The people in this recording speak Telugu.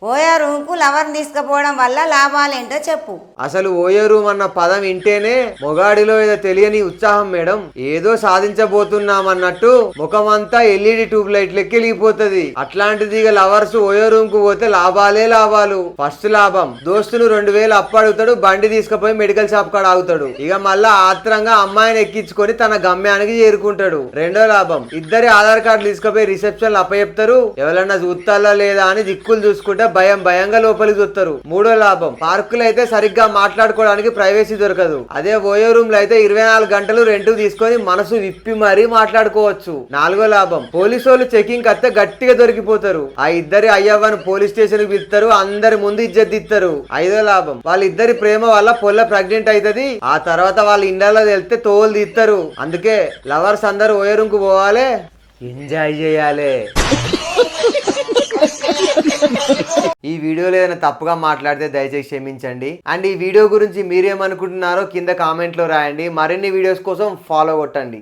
ఓయా రూమ్కు లవర్ని తీసుకుపోవడం వల్ల లాభాలేంటో చెప్పు. అసలు ఓయో రూమ్ అన్న పదం వింటేనే మొగాడిలో ఏదో తెలియని ఉత్సాహం మేడం. ఏదో సాధించబోతున్నామన్నట్టు ముఖమంతా ఎల్ఈడి ట్యూబ్ లైట్ లెక్కి వెలిగిపోతుంది. అట్లాంటిది ఇక లవర్స్ ఓయో రూమ్ కు పోతే లాభాలే లాభాలు. ఫస్ట్ లాభం, దోస్తులు 2000 అప్పు అడుగుతాడు, బండి తీసుకుపోయి మెడికల్ షాప్ కాడ ఆగుతాడు. ఇక మళ్ళా ఆత్రంగా అమ్మాయిని ఎక్కించుకొని తన గమ్యానికి చేరుకుంటాడు. రెండో లాభం, ఇద్దరి ఆధార్ కార్డులు తీసుకుపోయి రిసెప్షన్ అప్పచెప్తారు. ఎవరన్నా చూస్తాలా లేదా అని దిక్కులు చూసుకుంటే భయంగా లోపలికి చూస్తారు. మూడో లాభం, పార్కులు అయితే సరిగ్గా మాట్లాడుకోవడానికి ప్రైవసీ దొరకదు. అదే ఓయో రూమ్ లో అయితే 24 గంటలు రెంట్ తీసుకొని మనసు విప్పి మరీ మాట్లాడుకోవచ్చు. నాలుగో లాభం, పోలీసు వాళ్ళు చెకింగ్ కత్తే గట్టిగా దొరికిపోతారు. ఆ ఇద్దరి అయ్యవ్వను పోలీస్ స్టేషన్ కి పిలుస్తారు, అందరి ముందు ఇజ్జత్ ఇస్తారు. ఐదో లాభం, వాళ్ళిద్దరి ప్రేమ వల్ల పొల్ల ప్రెగ్నెంట్ అవుతుంది. ఆ తర్వాత వాళ్ళ ఇండియాలో వెళ్తే తోలు తీస్తారు. అందుకే లవర్స్ అందరు ఓయో రూమ్ కు పోవాలి, ఎంజాయ్ చేయాలి. ఈ వీడియోలో ఏదైనా తప్పుగా మాట్లాడితే దయచేసి క్షమించండి. అండ్ ఈ వీడియో గురించి మీరేమనుకుంటున్నారో కింద కామెంట్ లో రాయండి. మరిన్ని వీడియోస్ కోసం ఫాలో కొట్టండి.